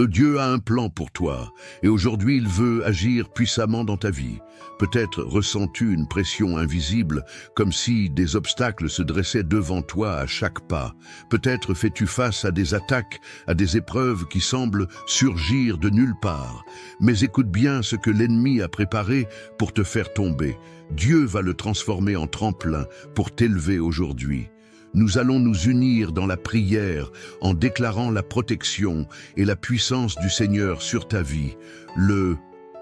Dieu a un plan pour toi, et aujourd'hui il veut agir puissamment dans ta vie. Peut-être ressens-tu une pression invisible, comme si des obstacles se dressaient devant toi à chaque pas. Peut-être fais-tu face à des attaques, à des épreuves qui semblent surgir de nulle part. Mais écoute bien ce que l'ennemi a préparé pour te faire tomber. Dieu va le transformer en tremplin pour t'élever aujourd'hui. Nous allons nous unir dans la prière en déclarant la protection et la puissance du Seigneur sur ta vie.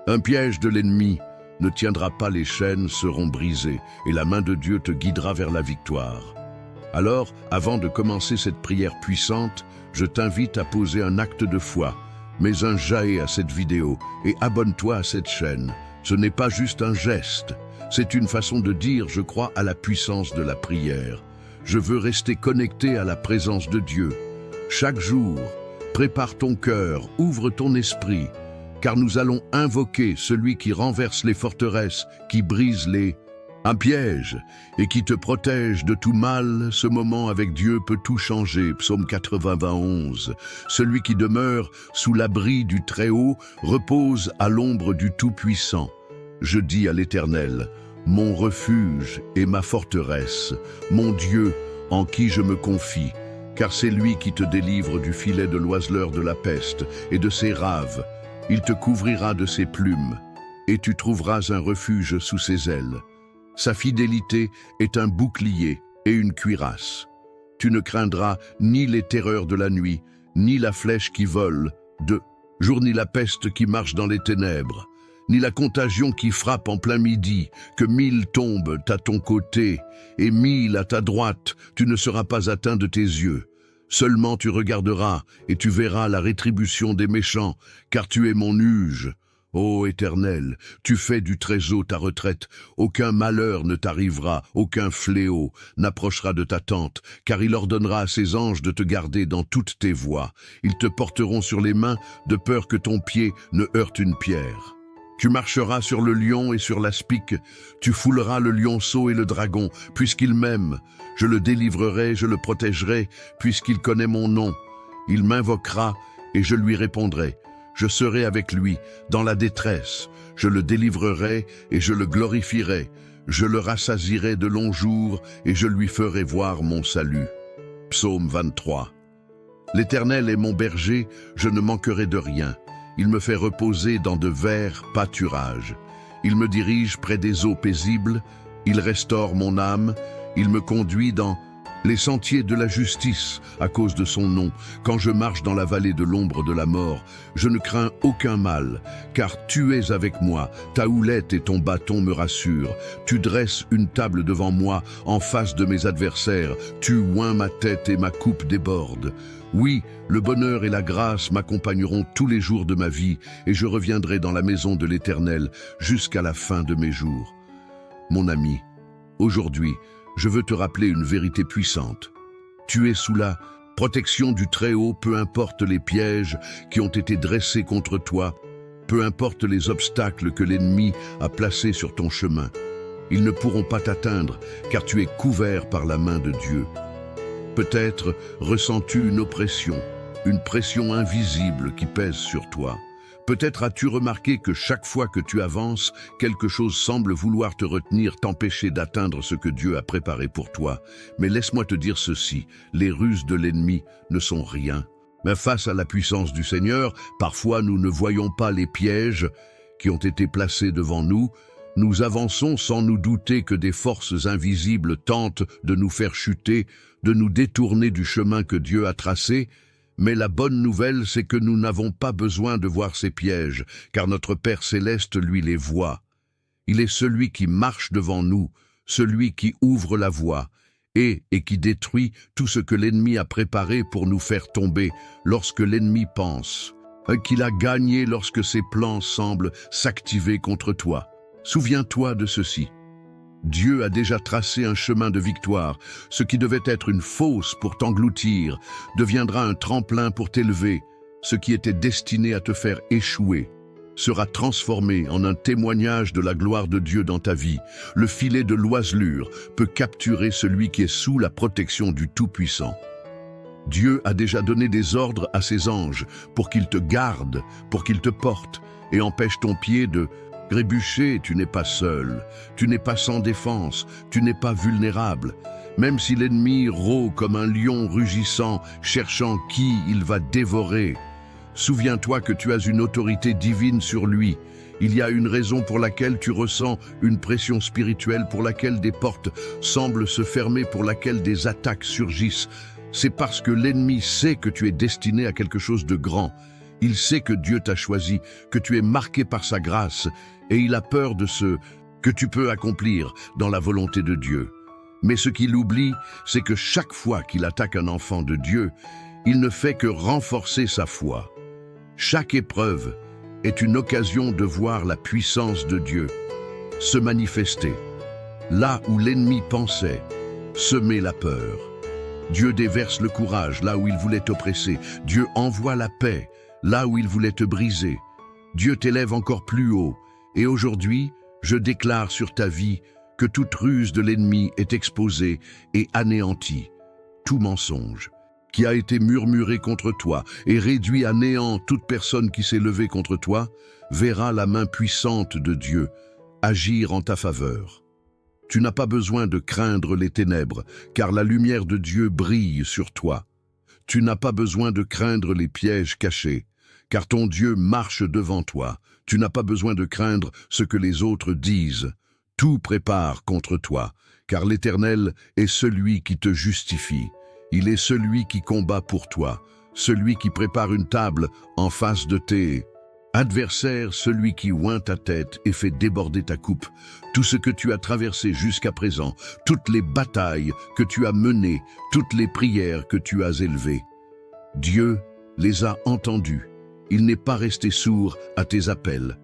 Un piège de l'ennemi ne tiendra pas, les chaînes seront brisées et la main de Dieu te guidera vers la victoire. Alors, avant de commencer cette prière puissante, je t'invite à poser un acte de foi. Mets un j'aime à cette vidéo et abonne-toi à cette chaîne. Ce n'est pas juste un geste, c'est une façon de dire je crois à la puissance de la prière. Je veux rester connecté à la présence de Dieu. Chaque jour, prépare ton cœur, ouvre ton esprit, car nous allons invoquer celui qui renverse les forteresses, qui brise un piège et qui te protège de tout mal. Ce moment avec Dieu peut tout changer. Psaume 91. Celui qui demeure sous l'abri du Très-Haut repose à l'ombre du Tout-Puissant. Je dis à l'Éternel, mon refuge et ma forteresse, mon Dieu en qui je me confie, car c'est lui qui te délivre du filet de l'oiseleur de la peste et de ses raves. Il te couvrira de ses plumes, et tu trouveras un refuge sous ses ailes. Sa fidélité est un bouclier et une cuirasse. Tu ne craindras ni les terreurs de la nuit, ni la flèche qui vole de jour, ni la peste qui marche dans les ténèbres, ni la contagion qui frappe en plein midi. Que 1000 tombent à ton côté et 1000 à ta droite, tu ne seras pas atteint de tes yeux. Seulement tu regarderas et tu verras la rétribution des méchants, car tu es mon huge. Ô Éternel, tu fais du Très-Haut ta retraite. Aucun malheur ne t'arrivera, aucun fléau n'approchera de ta tente, car il ordonnera à ses anges de te garder dans toutes tes voies. Ils te porteront sur les mains, de peur que ton pied ne heurte une pierre. Tu marcheras sur le lion et sur l'aspic, tu fouleras le lionceau et le dragon, puisqu'il m'aime. Je le délivrerai, je le protégerai, puisqu'il connaît mon nom. Il m'invoquera et je lui répondrai. Je serai avec lui dans la détresse. Je le délivrerai et je le glorifierai. Je le rassasierai de longs jours et je lui ferai voir mon salut. Psaume 23. L'Éternel est mon berger, je ne manquerai de rien. Il me fait reposer dans de verts pâturages. Il me dirige près des eaux paisibles. Il restaure mon âme. Il me conduit dans les sentiers de la justice à cause de son nom. Quand je marche dans la vallée de l'ombre de la mort, je ne crains aucun mal, car tu es avec moi. Ta houlette et ton bâton me rassurent. Tu dresses une table devant moi en face de mes adversaires. Tu oins ma tête et ma coupe déborde. Oui, le bonheur et la grâce m'accompagneront tous les jours de ma vie et je reviendrai dans la maison de l'Éternel jusqu'à la fin de mes jours. Mon ami, aujourd'hui, je veux te rappeler une vérité puissante. Tu es sous la protection du Très-Haut, peu importe les pièges qui ont été dressés contre toi, peu importe les obstacles que l'ennemi a placés sur ton chemin. Ils ne pourront pas t'atteindre car tu es couvert par la main de Dieu. Peut-être ressens-tu une pression invisible qui pèse sur toi. Peut-être as-tu remarqué que chaque fois que tu avances, quelque chose semble vouloir te retenir, t'empêcher d'atteindre ce que Dieu a préparé pour toi. Mais laisse-moi te dire ceci, les ruses de l'ennemi ne sont rien. Mais face à la puissance du Seigneur, parfois nous ne voyons pas les pièges qui ont été placés devant nous. Nous avançons sans nous douter que des forces invisibles tentent de nous faire chuter, de nous détourner du chemin que Dieu a tracé. Mais la bonne nouvelle, c'est que nous n'avons pas besoin de voir ces pièges, car notre Père Céleste, lui, les voit. Il est celui qui marche devant nous, celui qui ouvre la voie, et qui détruit tout ce que l'ennemi a préparé pour nous faire tomber lorsque l'ennemi pense qu'il a gagné lorsque ses plans semblent s'activer contre toi. Souviens-toi de ceci. Dieu a déjà tracé un chemin de victoire. Ce qui devait être une fosse pour t'engloutir deviendra un tremplin pour t'élever. Ce qui était destiné à te faire échouer sera transformé en un témoignage de la gloire de Dieu dans ta vie. Le filet de l'oiselure peut capturer celui qui est sous la protection du Tout-Puissant. Dieu a déjà donné des ordres à ses anges pour qu'ils te gardent, pour qu'ils te portent et empêchent ton pied de trébucher. Tu n'es pas seul, tu n'es pas sans défense, tu n'es pas vulnérable. Même si l'ennemi rôde comme un lion rugissant, cherchant qui il va dévorer, souviens-toi que tu as une autorité divine sur lui. Il y a une raison pour laquelle tu ressens une pression spirituelle, pour laquelle des portes semblent se fermer, pour laquelle des attaques surgissent. C'est parce que l'ennemi sait que tu es destiné à quelque chose de grand. Il sait que Dieu t'a choisi, que tu es marqué par sa grâce, et il a peur de ce que tu peux accomplir dans la volonté de Dieu. Mais ce qu'il oublie, c'est que chaque fois qu'il attaque un enfant de Dieu, il ne fait que renforcer sa foi. Chaque épreuve est une occasion de voir la puissance de Dieu se manifester. Là où l'ennemi pensait semer la peur, Dieu déverse le courage là où il voulait t'oppresser. Dieu envoie la paix là où il voulait te briser. Dieu t'élève encore plus haut. Et aujourd'hui, je déclare sur ta vie que toute ruse de l'ennemi est exposée et anéantie. Tout mensonge qui a été murmuré contre toi et réduit à néant toute personne qui s'est levée contre toi, verra la main puissante de Dieu agir en ta faveur. Tu n'as pas besoin de craindre les ténèbres, car la lumière de Dieu brille sur toi. Tu n'as pas besoin de craindre les pièges cachés, car ton Dieu marche devant toi. Tu n'as pas besoin de craindre ce que les autres disent. Tout prépare contre toi, car l'Éternel est celui qui te justifie. Il est celui qui combat pour toi, celui qui prépare une table en face de tes adversaires, celui qui oint ta tête et fait déborder ta coupe. Tout ce que tu as traversé jusqu'à présent, toutes les batailles que tu as menées, toutes les prières que tu as élevées, Dieu les a entendues. Il n'est pas resté sourd à tes appels.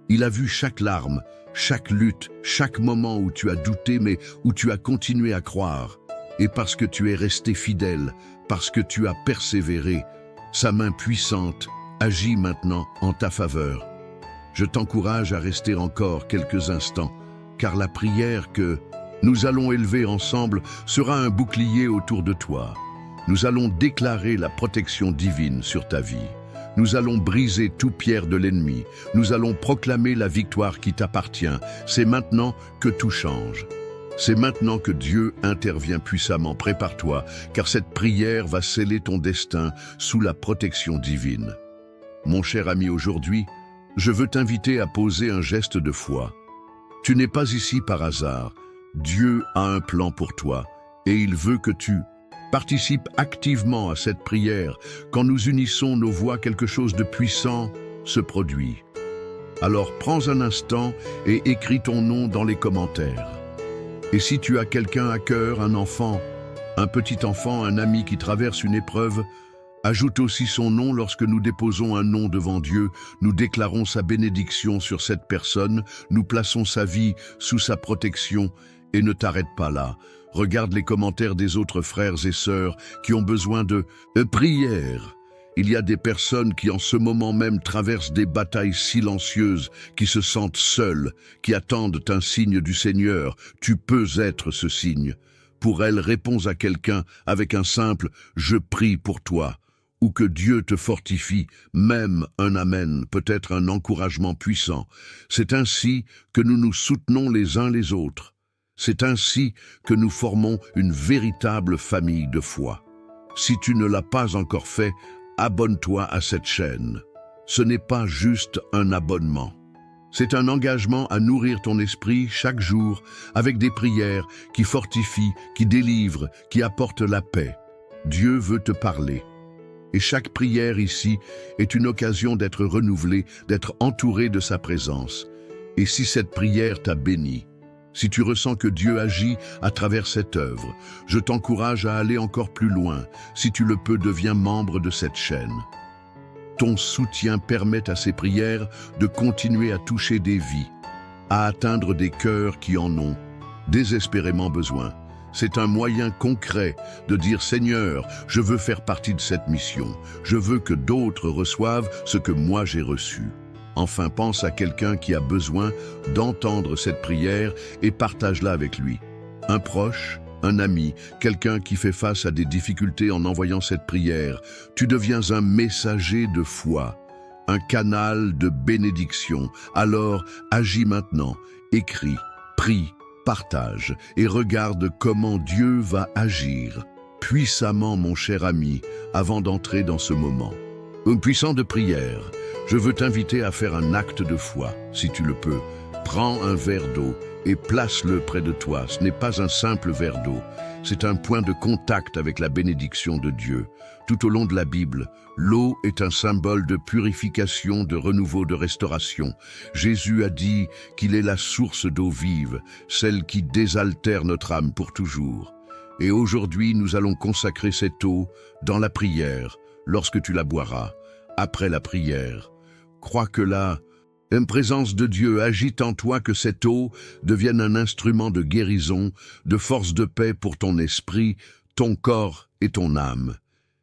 Il a vu chaque larme, chaque lutte, chaque moment où tu as douté mais où tu as continué à croire. Et parce que tu es resté fidèle, parce que tu as persévéré, sa main puissante agit maintenant en ta faveur. Je t'encourage à rester encore quelques instants, car la prière que nous allons élever ensemble sera un bouclier autour de toi. Nous allons déclarer la protection divine sur ta vie. Nous allons briser tout pierre de l'ennemi. Nous allons proclamer la victoire qui t'appartient. C'est maintenant que tout change. C'est maintenant que Dieu intervient puissamment. Prépare-toi, car cette prière va sceller ton destin sous la protection divine. Mon cher ami, aujourd'hui, je veux t'inviter à poser un geste de foi. Tu n'es pas ici par hasard. Dieu a un plan pour toi et il veut que tu participes activement à cette prière. Quand nous unissons nos voix, quelque chose de puissant se produit. Alors prends un instant et écris ton nom dans les commentaires. Et si tu as quelqu'un à cœur, un enfant, un petit enfant, un ami qui traverse une épreuve, ajoute aussi son nom. Lorsque nous déposons un nom devant Dieu, nous déclarons sa bénédiction sur cette personne, nous plaçons sa vie sous sa protection et ne t'arrête pas là. Regarde les commentaires des autres frères et sœurs qui ont besoin de prière. Il y a des personnes qui en ce moment même traversent des batailles silencieuses, qui se sentent seules, qui attendent un signe du Seigneur. Tu peux être ce signe. Pour elles, réponds à quelqu'un avec un simple « Je prie pour toi ». Ou que Dieu te fortifie, même un amen, peut-être un encouragement puissant. C'est ainsi que nous nous soutenons les uns les autres. C'est ainsi que nous formons une véritable famille de foi. Si tu ne l'as pas encore fait, abonne-toi à cette chaîne. Ce n'est pas juste un abonnement. C'est un engagement à nourrir ton esprit chaque jour avec des prières qui fortifient, qui délivrent, qui apportent la paix. Dieu veut te parler. Et chaque prière ici est une occasion d'être renouvelée, d'être entouré de sa présence. Et si cette prière t'a béni, si tu ressens que Dieu agit à travers cette œuvre, je t'encourage à aller encore plus loin. Si tu le peux, deviens membre de cette chaîne. Ton soutien permet à ces prières de continuer à toucher des vies, à atteindre des cœurs qui en ont désespérément besoin. C'est un moyen concret de dire « Seigneur, je veux faire partie de cette mission. Je veux que d'autres reçoivent ce que moi j'ai reçu. » Enfin, pense à quelqu'un qui a besoin d'entendre cette prière et partage-la avec lui. Un proche, un ami, quelqu'un qui fait face à des difficultés en envoyant cette prière. Tu deviens un messager de foi, un canal de bénédiction. Alors, agis maintenant, écris, prie, partage et regarde comment Dieu va agir puissamment, mon cher ami, avant d'entrer dans ce moment. Un puissant de prière, je veux t'inviter à faire un acte de foi, si tu le peux. Prends un verre d'eau et place-le près de toi. Ce n'est pas un simple verre d'eau, c'est un point de contact avec la bénédiction de Dieu. Tout au long de la Bible, l'eau est un symbole de purification, de renouveau, de restauration. Jésus a dit qu'il est la source d'eau vive, celle qui désaltère notre âme pour toujours. Et aujourd'hui, nous allons consacrer cette eau dans la prière, lorsque tu la boiras, après la prière. Crois que la présence de Dieu agite en toi, que cette eau devienne un instrument de guérison, de force de paix pour ton esprit, ton corps et ton âme.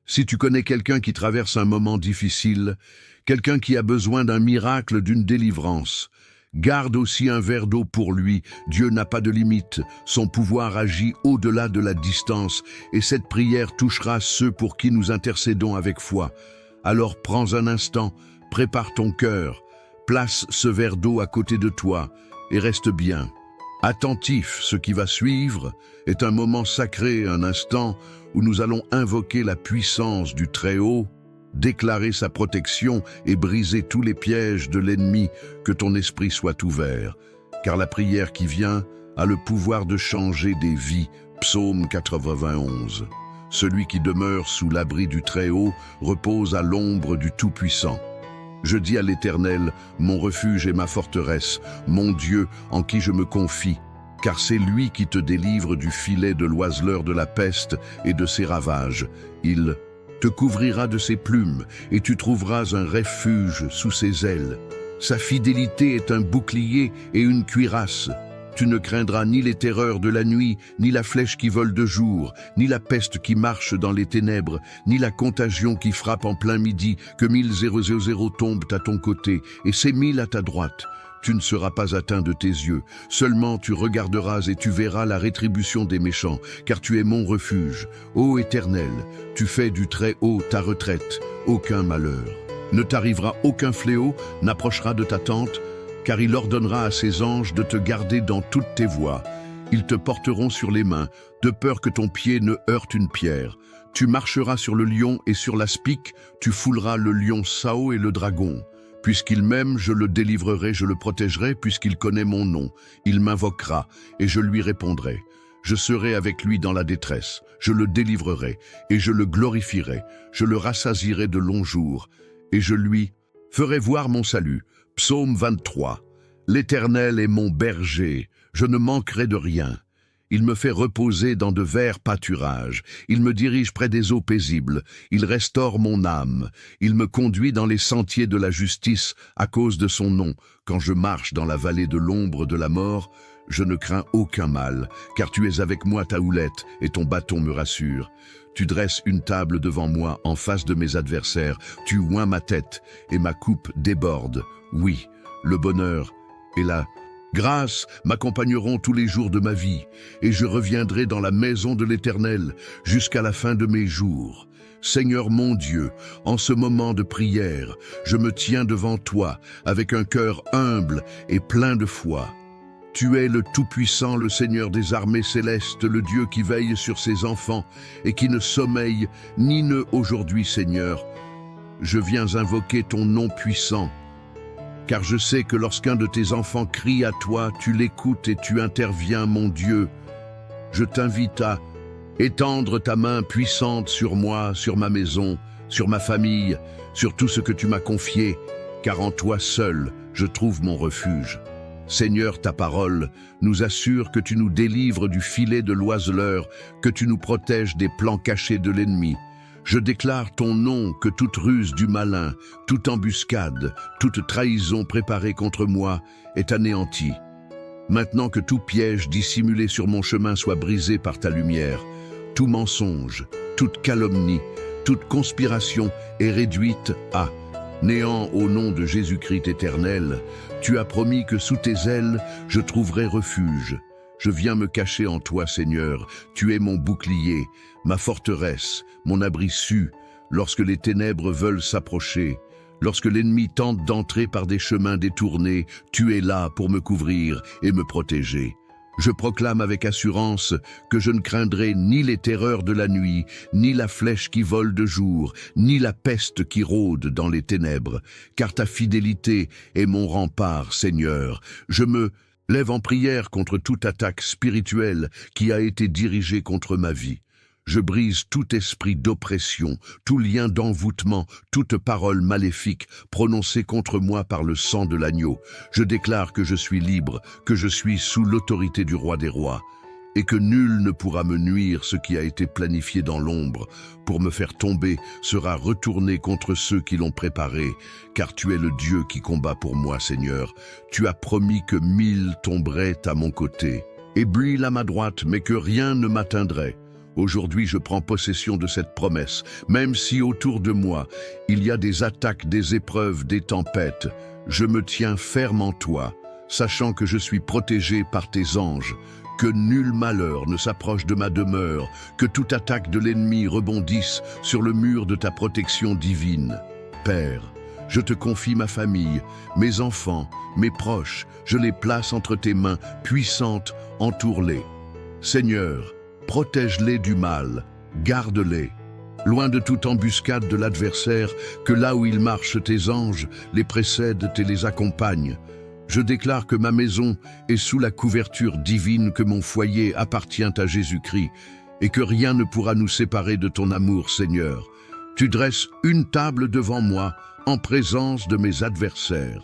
Si tu connais quelqu'un qui traverse un moment difficile, quelqu'un qui a besoin d'un miracle, d'une délivrance, garde aussi un verre d'eau pour lui. Dieu n'a pas de limite, son pouvoir agit au-delà de la distance, et cette prière touchera ceux pour qui nous intercédons avec foi. Alors prends un instant, prépare ton cœur, place ce verre d'eau à côté de toi et reste bien. Attentif, ce qui va suivre est un moment sacré, un instant où nous allons invoquer la puissance du Très-Haut, déclarer sa protection et briser tous les pièges de l'ennemi. Que ton esprit soit ouvert, car la prière qui vient a le pouvoir de changer des vies. Psaume 91. Celui qui demeure sous l'abri du Très-Haut repose à l'ombre du Tout-Puissant. Je dis à l'Éternel, mon refuge et ma forteresse, mon Dieu en qui je me confie, car c'est lui qui te délivre du filet de l'oiseleur de la peste et de ses ravages. Il te couvrira de ses plumes et tu trouveras un refuge sous ses ailes. Sa fidélité est un bouclier et une cuirasse. Tu ne craindras ni les terreurs de la nuit, ni la flèche qui vole de jour, ni la peste qui marche dans les ténèbres, ni la contagion qui frappe en plein midi. Que 1000 tombent à ton côté et 1000 à ta droite. Tu ne seras pas atteint de tes yeux. Seulement tu regarderas et tu verras la rétribution des méchants, car tu es mon refuge. Ô Éternel, tu fais du Très-Haut ta retraite. Aucun malheur ne t'arrivera, aucun fléau n'approchera de ta tente, car il ordonnera à ses anges de te garder dans toutes tes voies. Ils te porteront sur les mains, de peur que ton pied ne heurte une pierre. Tu marcheras sur le lion et sur l'aspic, tu fouleras le lion Sao et le dragon. Puisqu'il m'aime, je le délivrerai, je le protégerai, puisqu'il connaît mon nom. Il m'invoquera, et je lui répondrai. Je serai avec lui dans la détresse, je le délivrerai, et je le glorifierai. Je le rassasierai de longs jours, et je lui ferai voir mon salut. Psaume 23. L'Éternel est mon berger, je ne manquerai de rien. Il me fait reposer dans de verts pâturages. Il me dirige près des eaux paisibles. Il restaure mon âme. Il me conduit dans les sentiers de la justice à cause de son nom. Quand je marche dans la vallée de l'ombre de la mort, je ne crains aucun mal, car tu es avec moi, ta houlette, et ton bâton me rassure. Tu dresses une table devant moi en face de mes adversaires. Tu oins ma tête, et ma coupe déborde. Oui, le bonheur et la grâce m'accompagneront tous les jours de ma vie, et je reviendrai dans la maison de l'Éternel jusqu'à la fin de mes jours. Seigneur mon Dieu, en ce moment de prière, je me tiens devant toi avec un cœur humble et plein de foi. Tu es le Tout-Puissant, le Seigneur des armées célestes, le Dieu qui veille sur ses enfants et qui ne sommeille ni ne aujourd'hui, Seigneur. Je viens invoquer ton nom puissant, car je sais que lorsqu'un de tes enfants crie à toi, tu l'écoutes et tu interviens, mon Dieu. Je t'invite à étendre ta main puissante sur moi, sur ma maison, sur ma famille, sur tout ce que tu m'as confié, car en toi seul, je trouve mon refuge. Seigneur, ta parole nous assure que tu nous délivres du filet de l'oiseleur, que tu nous protèges des plans cachés de l'ennemi. Je déclare ton nom, que toute ruse du malin, toute embuscade, toute trahison préparée contre moi est anéantie. Maintenant que tout piège dissimulé sur mon chemin soit brisé par ta lumière, tout mensonge, toute calomnie, toute conspiration est réduite à néant au nom de Jésus-Christ éternel. Tu as promis que sous tes ailes, je trouverai refuge. Je viens me cacher en toi, Seigneur. Tu es mon bouclier, ma forteresse, mon abri su, lorsque les ténèbres veulent s'approcher. Lorsque l'ennemi tente d'entrer par des chemins détournés, tu es là pour me couvrir et me protéger. Je proclame avec assurance que je ne craindrai ni les terreurs de la nuit, ni la flèche qui vole de jour, ni la peste qui rôde dans les ténèbres, car ta fidélité est mon rempart, Seigneur. Je me lève en prière contre toute attaque spirituelle qui a été dirigée contre ma vie. Je brise tout esprit d'oppression, tout lien d'envoûtement, toute parole maléfique prononcée contre moi par le sang de l'agneau. Je déclare que je suis libre, que je suis sous l'autorité du roi des rois, et que nul ne pourra me nuire. Ce qui a été planifié dans l'ombre pour me faire tomber sera retourné contre ceux qui l'ont préparé, car tu es le Dieu qui combat pour moi, Seigneur. Tu as promis que 1000 tomberaient à mon côté, et 1000 à ma droite, mais que rien ne m'atteindrait. Aujourd'hui, je prends possession de cette promesse, même si autour de moi, il y a des attaques, des épreuves, des tempêtes. Je me tiens ferme en toi, sachant que je suis protégé par tes anges, que nul malheur ne s'approche de ma demeure, que toute attaque de l'ennemi rebondisse sur le mur de ta protection divine. Père, je te confie ma famille, mes enfants, mes proches, je les place entre tes mains puissantes, entoure-les. Seigneur, protège-les du mal, garde-les, loin de toute embuscade de l'adversaire, que là où ils marchent, tes anges les précèdent et les accompagnent. Je déclare que ma maison est sous la couverture divine, que mon foyer appartient à Jésus-Christ, et que rien ne pourra nous séparer de ton amour, Seigneur. Tu dresses une table devant moi, en présence de mes adversaires.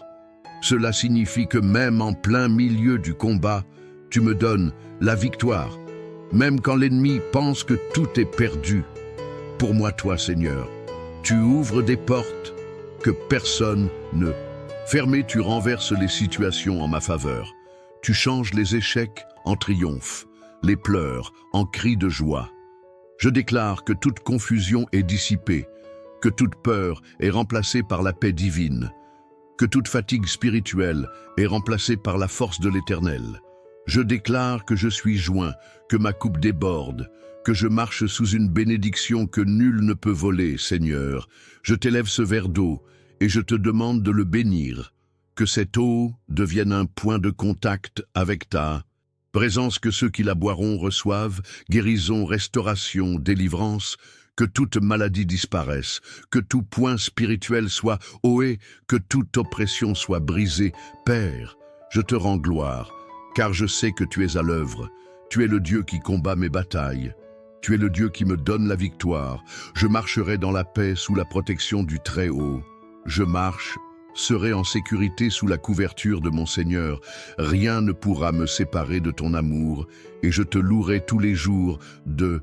Cela signifie que même en plein milieu du combat, tu me donnes la victoire. Même quand l'ennemi pense que tout est perdu, pour moi, toi, Seigneur, tu ouvres des portes que personne ne. Fermé, tu renverses les situations en ma faveur. Tu changes les échecs en triomphe, les pleurs en cris de joie. Je déclare que toute confusion est dissipée, que toute peur est remplacée par la paix divine, que toute fatigue spirituelle est remplacée par la force de l'Éternel. Je déclare que je suis joint, que ma coupe déborde, que je marche sous une bénédiction que nul ne peut voler, Seigneur. Je t'élève ce verre d'eau et je te demande de le bénir, que cette eau devienne un point de contact avec ta présence, que ceux qui la boiront reçoivent guérison, restauration, délivrance, que toute maladie disparaisse, que tout point spirituel soit ohé, que toute oppression soit brisée. Père, je te rends gloire, car je sais que tu es à l'œuvre. Tu es le Dieu qui combat mes batailles. Tu es le Dieu qui me donne la victoire. Je marcherai dans la paix sous la protection du Très-Haut. Je marche, serai en sécurité sous la couverture de mon Seigneur. Rien ne pourra me séparer de ton amour, et je te louerai tous les jours de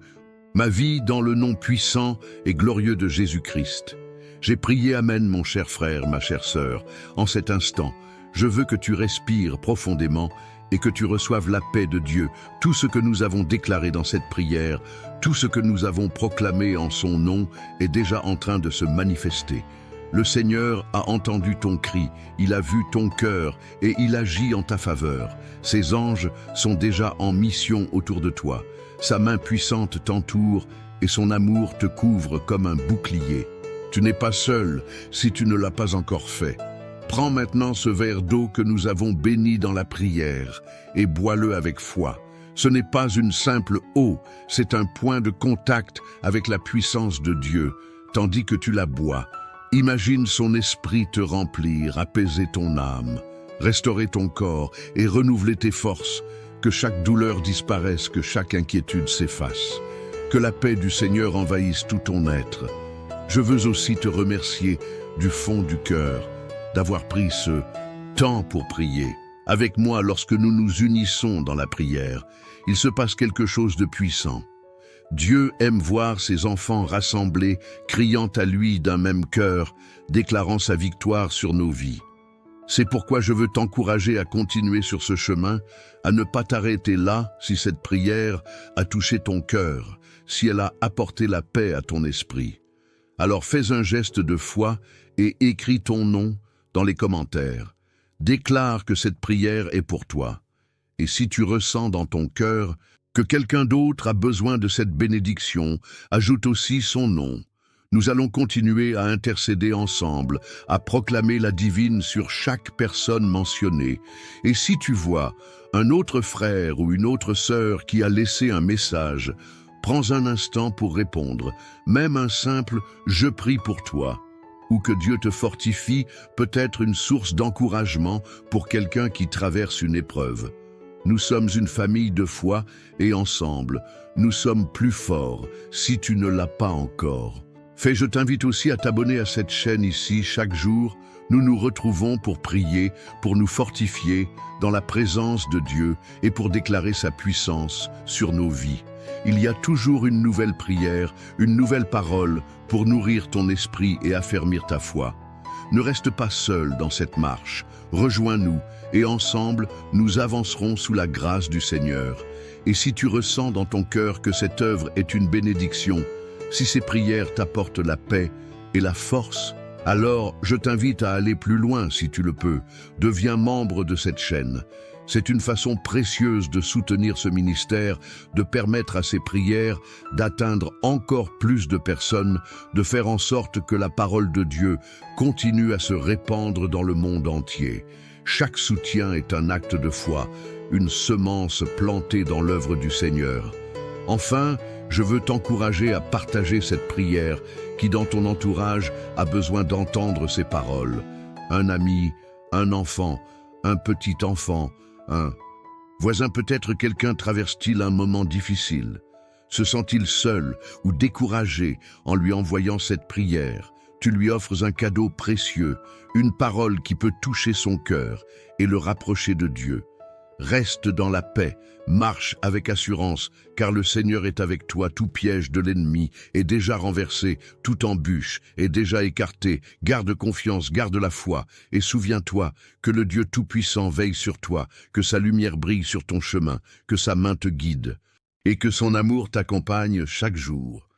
ma vie dans le nom puissant et glorieux de Jésus-Christ. J'ai prié Amen, mon cher frère, ma chère sœur. En cet instant, je veux que tu respires profondément et que tu reçoives la paix de Dieu. Tout ce que nous avons déclaré dans cette prière, tout ce que nous avons proclamé en son nom est déjà en train de se manifester. Le Seigneur a entendu ton cri, il a vu ton cœur et il agit en ta faveur. Ses anges sont déjà en mission autour de toi. Sa main puissante t'entoure et son amour te couvre comme un bouclier. Tu n'es pas seul si tu ne l'as pas encore fait. Prends maintenant ce verre d'eau que nous avons béni dans la prière et bois-le avec foi. Ce n'est pas une simple eau, c'est un point de contact avec la puissance de Dieu, tandis que tu la bois. Imagine son esprit te remplir, apaiser ton âme, restaurer ton corps et renouveler tes forces, que chaque douleur disparaisse, que chaque inquiétude s'efface, que la paix du Seigneur envahisse tout ton être. Je veux aussi te remercier du fond du cœur d'avoir pris ce temps pour prier. Avec moi, lorsque nous nous unissons dans la prière, il se passe quelque chose de puissant. Dieu aime voir ses enfants rassemblés, criant à lui d'un même cœur, déclarant sa victoire sur nos vies. C'est pourquoi je veux t'encourager à continuer sur ce chemin, à ne pas t'arrêter là si cette prière a touché ton cœur, si elle a apporté la paix à ton esprit. Alors fais un geste de foi et écris ton nom dans les commentaires. Déclare que cette prière est pour toi. Et si tu ressens dans ton cœur que quelqu'un d'autre a besoin de cette bénédiction, ajoute aussi son nom. Nous allons continuer à intercéder ensemble, à proclamer la divine sur chaque personne mentionnée. Et si tu vois un autre frère ou une autre sœur qui a laissé un message, prends un instant pour répondre, même un simple « je prie pour toi » ou que Dieu te fortifie peut être une source d'encouragement pour quelqu'un qui traverse une épreuve. Nous sommes une famille de foi et ensemble, nous sommes plus forts si tu ne l'as pas encore. Je t'invite aussi à t'abonner à cette chaîne ici chaque jour. Nous nous retrouvons pour prier, pour nous fortifier dans la présence de Dieu et pour déclarer sa puissance sur nos vies. Il y a toujours une nouvelle prière, une nouvelle parole pour nourrir ton esprit et affermir ta foi. Ne reste pas seul dans cette marche. Rejoins-nous et ensemble, nous avancerons sous la grâce du Seigneur. Et si tu ressens dans ton cœur que cette œuvre est une bénédiction, si ces prières t'apportent la paix et la force, alors je t'invite à aller plus loin si tu le peux. Deviens membre de cette chaîne. C'est une façon précieuse de soutenir ce ministère, de permettre à ces prières d'atteindre encore plus de personnes, de faire en sorte que la parole de Dieu continue à se répandre dans le monde entier. Chaque soutien est un acte de foi, une semence plantée dans l'œuvre du Seigneur. Enfin, je veux t'encourager à partager cette prière qui, dans ton entourage, a besoin d'entendre ces paroles. Un ami, un enfant, un petit enfant, un voisin, peut-être quelqu'un traverse-t-il un moment difficile? Se sent-il seul ou découragé en lui envoyant cette prière? Tu lui offres un cadeau précieux, une parole qui peut toucher son cœur et le rapprocher de Dieu. Reste dans la paix, marche avec assurance, car le Seigneur est avec toi. Tout piège de l'ennemi est déjà renversé, toute embûche est déjà écartée. Garde confiance, garde la foi, et souviens-toi que le Dieu Tout-Puissant veille sur toi, que sa lumière brille sur ton chemin, que sa main te guide, et que son amour t'accompagne chaque jour.